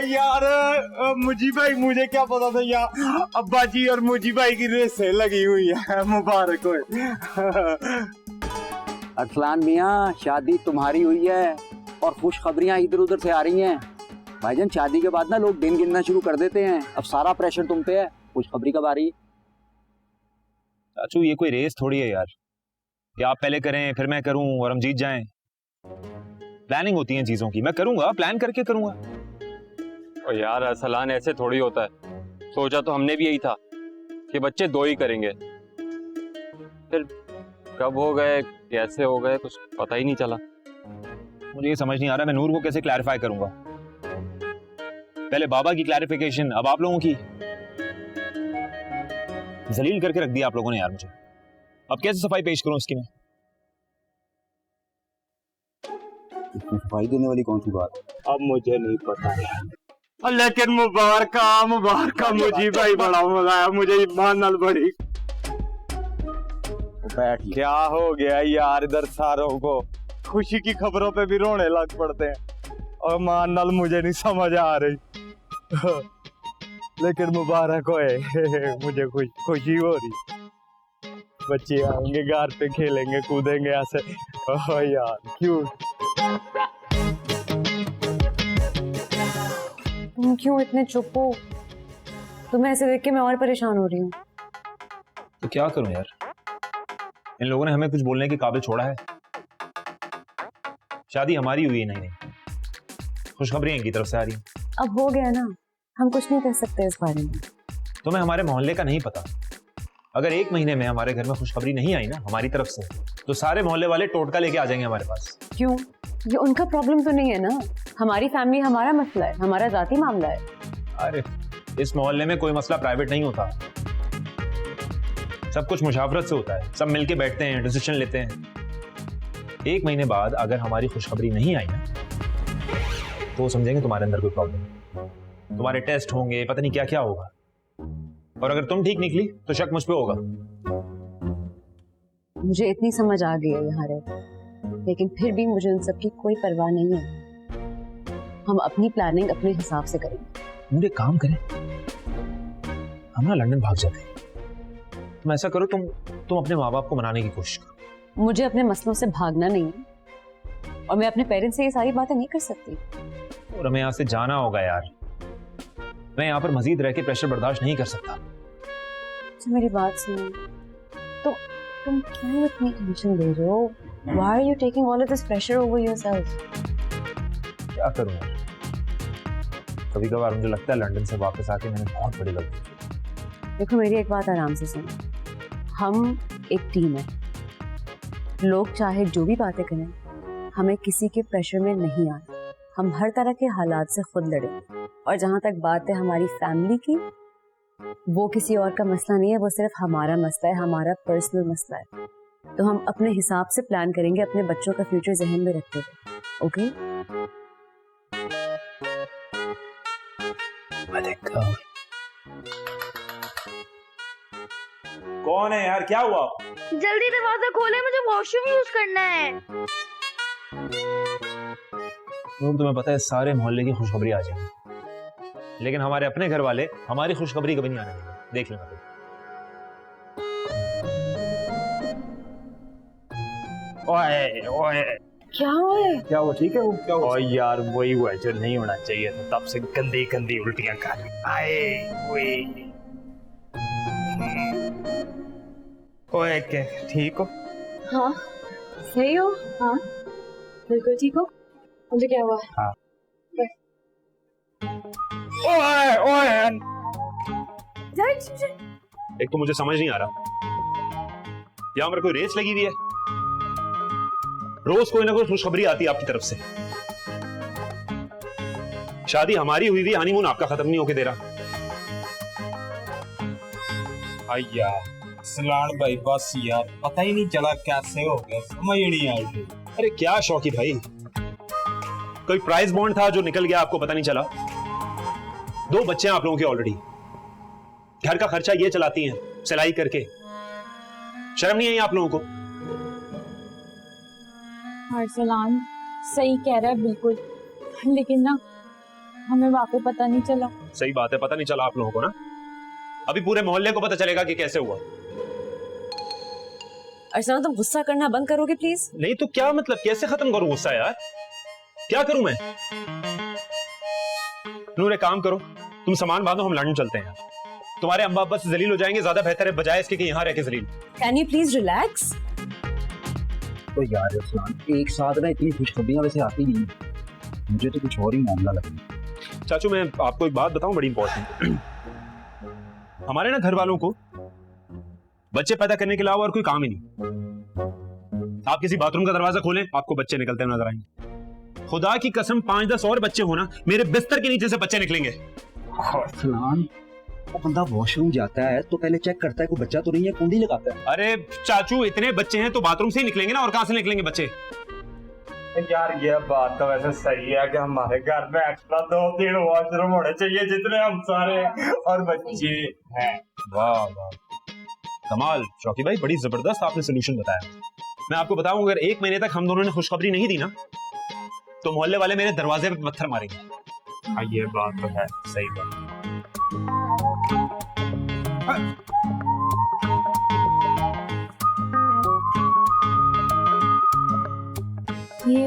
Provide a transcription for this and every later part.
यार मुझी भाई, मुझे क्या पता था यार, अब्बा जी और मुझी भाई की रेसें लगी हुई है, मुबारक हो। अरसलान मियाँ, शादी तुम्हारी हुई है और खुशखबरियां इधर उधर से आ रही हैं। भाईजान, शादी के बाद ना लोग दिन गिनना शुरू कर देते हैं। अब सारा प्रेशर तुम पे है। खुशखबरी कब आ रही है? चाचू, ये कोई रेस थोड़ी है यार कि आप पहले करें फिर मैं करूं और हम जीत जाएं। प्लानिंग होती है चीजों की, मैं करूंगा, प्लान करके करूंगा। और यार अरसलान, ऐसे थोड़ी होता है। सोचा तो हमने भी यही था कि बच्चे 2 ही करेंगे, फिर कब हो गए कैसे हो गए कुछ पता ही नहीं चला। मुझे ये समझ नहीं आ रहा मैं नूर को कैसे क्लैरिफाई करूंगा। पहले बाबा की क्लैरिफिकेशन, अब आप लोगों की। जलील करके रख दिया आप लोगों ने यार मुझे। अब कैसे सफाई पेश करूं इसकी मैं? सफाई देने वाली कौन सी बात? अब मुझे नहीं पता यार, लेकिन मुबारक मुझी भाई, बड़ा मजा आया मुझे ईमान नाल बड़ी। बैठ क्या हो गया यार, इधर सारों को खुशी की खबरों पे भी रोने लग पड़ते हैं और मान नाल मुझे नहीं समझ आ रही। लेकिन मुबारक होए, मुझे खुशी हो रही। बच्चे आएंगे घर पे, खेलेंगे कूदेंगे ऐसे। ओह यार क्यूट। तुम क्यों इतने चुप हो? तुम्हें ऐसे देख के मैं और परेशान हो रही हूँ। तो क्या करूं यार, इन लोगों ने हमें कुछ बोलने के काबिल छोड़ा है। शादी हमारी हुई है, नहीं खुशखबरी इनकी तरफ से आ रही है। अब हो गया ना, हम कुछ नहीं कर सकते इस बारे में। तुम्हें हमारे मोहल्ले का नहीं पता? अगर 1 महीने में हमारे घर में खुशखबरी नहीं आई ना हमारी तरफ से, तो सारे मोहल्ले वाले टोटका लेके आ जाएंगे हमारे पास। क्यों? ये उनका प्रॉब्लम तो नहीं है ना। हमारी फैमिली, हमारा मसला है, हमारा जाती मामला है। अरे इस मोहल्ले में कोई मसला प्राइवेट नहीं होता, सब कुछ मुशावरत से होता है। सब मिलके बैठते हैं, डिसीजन लेते हैं। 1 महीने बाद अगर हमारी खुशखबरी नहीं आई ना, तो समझेंगे तुम्हारे अंदर कोई प्रॉब्लम, तुम्हारे टेस्ट होंगे, पता नहीं क्या क्या होगा। और अगर तुम ठीक निकली तो शक मुझ पे होगा। मुझे इतनी समझ आ गई है यहाँ रहकर, लेकिन फिर भी मुझे उन सब की कोई परवाह नहीं है। हम अपनी प्लानिंग अपने हिसाब से करेंगे। मुझे काम करें, हम ना लंदन भाग जाते हैं। तुम ऐसा करो, तुम अपने माँ बाप को मनाने की कोशिश करो। मुझे अपने मसलों से भागना नहीं है और मैं अपने पेरेंट्स से ये सारी बातें नहीं कर सकती। और हमें यहाँ से जाना होगा यार, मैं यहाँ पर मजीद रह के प्रेशर बर्दाश्त नहीं कर सकता। तो मेरी बात सुनो, तो तुम क्यों इतनी टेंशन ले रहे हो? Why are you taking all of this pressure over yourself? क्या करूँ यार, कभी कभार मुझे लगता है लंदन से वापस आके मैंने बहुत बड़ी गलती की। देखो मेरी एक बात आराम से सुनो, हम एक टीम है। लोग चाहे जो भी बातें करें, हमें किसी के प्रेशर में नहीं आना। हम हर तरह के हालात से खुद लड़ेंगे। और जहां तक बात है हमारी फैमिली की, वो किसी और का मसला नहीं है, वो सिर्फ हमारा मसला है, हमारा पर्सनल मसला है। तो हम अपने हिसाब से प्लान करेंगे, अपने बच्चों का फ्यूचर जहन में रखते हुए। ओके? कौन है यार, क्या हुआ? जल्दी दरवाजा खोले, मुझे वॉशरूम यूज करना है। तुम्हें पता है सारे मोहल्ले की खुशखबरी आ जाएगी, लेकिन हमारे अपने घर वाले हमारी खुशखबरी कभी नहीं आने देंगे। देख लेना। ओए ओए, क्या हुआ? क्या वो ठीक है? वो क्या हुआ? यार वही हुआ जो नहीं होना चाहिए था, तब से गंदी गंदी उल्टियां कर आए। ओए क्या ठीक हो? हाँ सही हो? हाँ बिल्कुल ठीक हो। मुझे क्या हुआ? हाँ। ओए ओए, एक तो मुझे समझ नहीं आ रहा, यहाँ पर कोई रेस लगी हुई है, रोज कोई ना कोई खुशखबरी आती है आपकी तरफ से। शादी हमारी हुई हुई, हनीमून आपका खत्म नहीं होके दे रहा। अय्या सलान भाई, बस यार पता ही नहीं चला कैसे हो गया, समझ ही नहीं आई। अरे क्या शौकी भाई, कोई प्राइस बॉन्ड था जो निकल गया, आपको पता नहीं चला। 2 बच्चे हैं आप लोगों के ऑलरेडी, घर का खर्चा ये चलाती हैं सिलाई करके, शर्म नहीं आई आप लोगों को? अरसलान सही कह रहा है बिल्कुल, लेकिन ना हमें वाकई पता नहीं चला। सही बात है, पता नहीं चला आप लोगों को ना। अभी पूरे मोहल्ले को पता चलेगा कि कैसे हुआ। अर्सलान तुम गुस्सा करना बंद करोगे प्लीज? नहीं तो क्या मतलब, कैसे खत्म करूं गुस्सा यार? क्या करूं मैं? नूर एक काम करो, तुम सामान बांधो, हम लंदन चलते हैं। तुम्हारे अम्मा अब्बा से जलील हो जाएंगे, ज्यादा बेहतर है बजाय इसके कि यहाँ रह के जलील। Can you please relax? तो यार इरफान, एक साथ ना इतनी खुशखबरियां वैसे आती नहीं है। मुझे तो कुछ और ही मामला लगता। चाचू मैं आपको एक बात बताऊं बड़ी इंपॉर्टेंट। हमारे ना घर वालों को बच्चे पैदा करने के अलावा और कोई काम ही नहीं। आप किसी बाथरूम का दरवाजा खोलें, आपको बच्चे निकलते हुए नजर आएंगे। खुदा की कसम 5-10 और बच्चे हो ना, मेरे बिस्तर के नीचे से बच्चे निकलेंगे। फलान, वो बंदा वॉशरूम जाता है तो पहले चेक करता है कोई बच्चा तो नहीं है, कुंडी लगाता है। अरे चाचू इतने बच्चे हैं तो बाथरूम से ही निकलेंगे ना, और कहां से निकलेंगे बच्चे? यार ये बात तो वैसे सही है कि हमारे घर में एक्स्ट्रा 2-3 वॉशरूम होने चाहिए जितने हम सारे हैं और बच्चे हैं। वाह वाह, कमाल शौकी भाई, बड़ी जबरदस्त आपने सोल्यूशन बताया। मैं आपको बताऊं, अगर 1 महीने तक हम दोनों ने खुशखबरी नहीं दी ना, तो मोहल्ले वाले मेरे दरवाजे पे पत्थर मारेंगे। हाँ ये बात तो है, सही बात। ये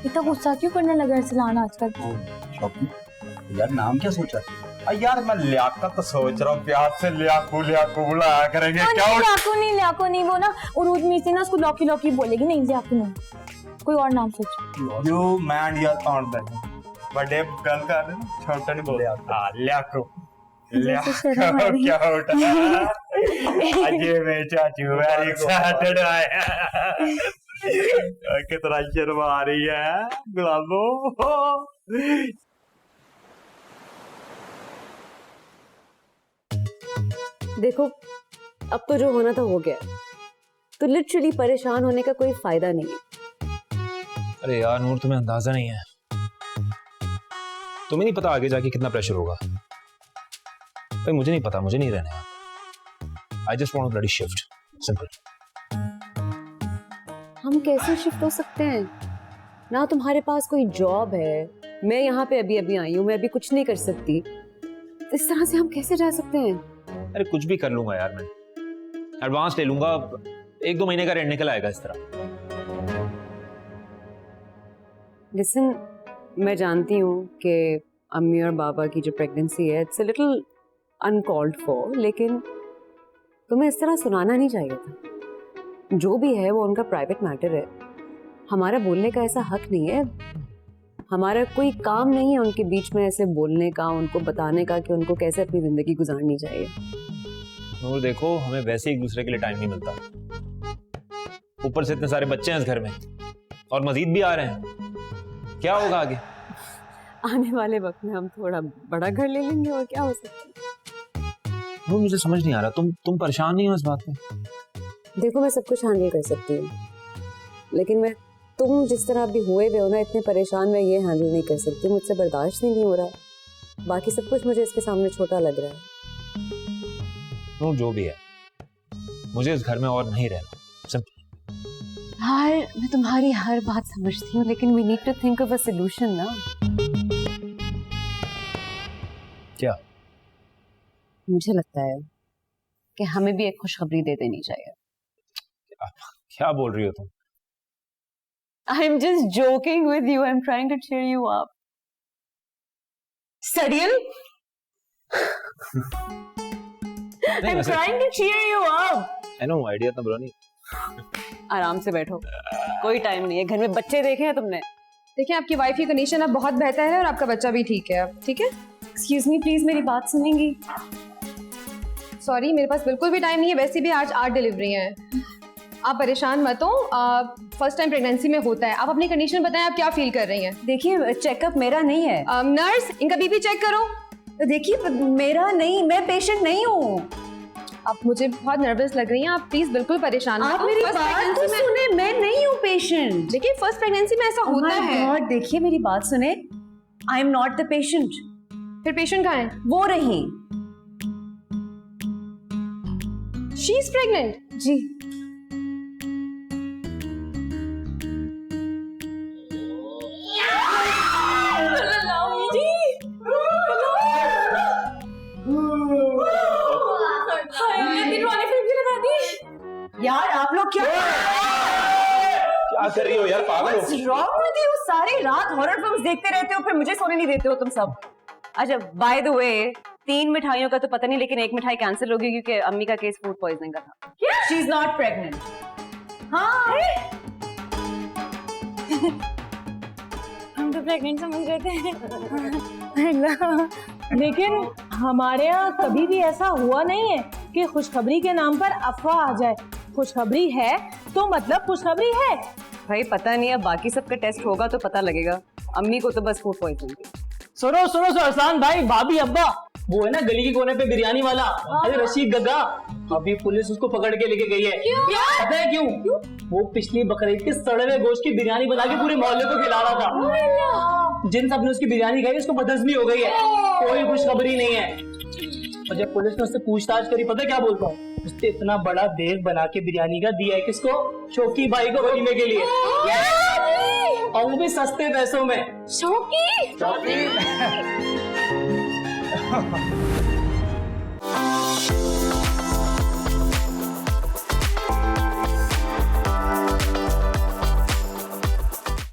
इतना गुस्सा क्यों करने लगा अरसलान आजकल? शौकी, यार नाम क्या सोचा? यार मैं लियाकत तो सोच रहा हूँ, प्यार से लियाकू लियाकू बुलाया करेंगे। क्या लियाकू नहीं, वो ना उर्दू में से ना उसको लौकी लौकी बोलेगी। नहीं लियाकू नहीं, कोई और नाम सोच। You man your on that बड़े गल कर रहे हैं, छोटा नहीं बोले। हां लियाकू लियाकू क्या होता अजय में चाचू वेरी एक्साइटेड है। कितना शर्मा रही है गुलाबो। देखो अब तो जो होना था हो गया, तो लिटरली परेशान होने का कोई फायदा नहीं है। अरे यार नूर, तुम्हें अंदाजा नहीं है, तुम्हें नहीं पता आगे जाके कितना प्रेशर होगा। भाई मुझे नहीं पता, मुझे नहीं रहना। I just want bloody shift, simple. हम कैसे शिफ्ट हो सकते हैं? ना तुम्हारे पास कोई जॉब है, मैं यहाँ पे अभी अभी आई हूँ, मैं अभी कुछ नहीं कर सकती। इस तरह से हम कैसे जा सकते हैं? अरे कुछ भी कर लूंगा यार, मैं एडवांस ले लूंगा, 1-2 महीने का रेंट निकल आएगा इस तरह। लिसन, मैं जानती हूँ कि अम्मी और बाबा की जो प्रेगनेंसी है it's a little uncalled for, लेकिन तुम्हें इस तरह सुनाना नहीं चाहिए था। जो भी है वो उनका प्राइवेट मैटर है, हमारा बोलने का ऐसा हक नहीं है। हमारा कोई काम नहीं है उनके बीच में ऐसे बोलने का, उनको बताने का कि उनको कैसे अपनी जिंदगी गुजारनी चाहिए। नूर देखो, हमें वैसे एक दूसरे के लिए टाइम नहीं मिलता, ऊपर से इतने सारे बच्चे हैं इस घर में और मजीद भी आ रहे हैं। क्या होगा आगे? आने वाले वक्त में हम थोड़ा बड़ा घर ले लेंगे और क्या हो सकता है। नूर मुझे समझ नहीं आ रहा, तुम परेशान नहीं हो इस बात में? देखो मैं सब कुछ हैंडल कर सकती हूँ, लेकिन मैं तुम जिस तरह अभी हुए हुए हो ना, इतने परेशान, मैं ये हैंडल नहीं कर सकती, मुझसे बर्दाश्त ही नहीं हो रहा। बाकी सब कुछ मुझे इसके सामने छोटा लग रहा है। नूर जो भी है, मुझे इस घर में और नहीं रहना, सिंपल। यार मैं तुम्हारी हर बात समझती हूँ, लेकिन we need to think of a solution ना। क्या? मुझे लगता है कि हमें भी एक खुशखबरी दे देनी चाहिए। क्या बोल रही हो तुम? I'm just joking with you. I'm trying to cheer you up. Sadiel? I'm trying to cheer you up. I know, idea इतना बुरा नहीं। आराम से बैठो, कोई टाइम नहीं है, घर में बच्चे देखे हैं तुमने? देखिए आपकी वाइफ की कंडीशन अब बहुत बेहतर है और आपका बच्चा भी ठीक है अब, ठीक है? एक्सक्यूज मी प्लीज, मेरी बात सुनेंगी? सॉरी मेरे पास बिल्कुल भी टाइम नहीं है, वैसे भी आज 8 डिलीवरी हैं। आप परेशान मत हो, फर्स्ट टाइम प्रेगनेंसी में होता है। आप अपनी कंडीशन बताएं, आप क्या फील कर रही हैं? देखिए चेकअप मेरा नहीं है। नर्स इनका बीपी चेक करो। देखिए मेरा नहीं, मैं पेशेंट नहीं हूँ। आप मुझे बहुत नर्वस लग रही हैं, आप प्लीज बिल्कुल परेशान मत आप हो। मेरी फर्स्ट बात प्रेगनेंसी तो में सुने, मैं नहीं हूँ पेशेंट। देखिए फर्स्ट प्रेगनेंसी में ऐसा होता है। गॉड, देखिए मेरी बात सुने, I am not the patient. फिर पेशेंट कहाँ है? वो रही। She is pregnant. जी क्या कर रही हो यार, पागल हो? What's wrong with you? सारी रात हॉरर फिल्म्स देखते रहते हो, फिर मुझे सोने नहीं देते हो तुम सब। अच्छा, बाय द वे, 3 मिठाइयों का तो पता नहीं, लेकिन एक मिठाई कैंसिल होगी क्योंकि अम्मी का केस फूड पॉइजनिंग का था। She is not pregnant. हाँ, हम तो प्रेग्नेंट समझ रहे थे। लेकिन हमारे यहाँ कभी भी ऐसा हुआ नहीं है कि खुशखबरी के नाम पर अफवाह आ जाए। खुशखबरी है तो मतलब खुशखबरी है। भाई पता नहीं, अब बाकी सबका टेस्ट होगा तो पता लगेगा। अम्मी को तो बस फूड पॉइजनिंग थी। सुनो सुनो सरसान भाई, भाभी अब्बा, वो है ना गली के कोने पे बिरयानी वाला, अरे रशीद गग्गा, अभी पुलिस उसको पकड़ के लेके गई है। पता है क्यों? वो पिछली बकरीद के सड़े हुए गोश्त की बिरयानी बना के पूरे मोहल्ले को खिला रहा था। जिन सबने उसकी बिरयानी खाई उसको बदहजमी हो गई है, कोई खुशखबरी नहीं है। और जब पुलिस ने उससे पूछताछ करी, पता क्या बोलता हूँ? उसने इतना बड़ा देग बना के बिरयानी का दिया है किसको? शौकी भाई को वलीमे के लिए, और वो भी सस्ते पैसों में। शौकी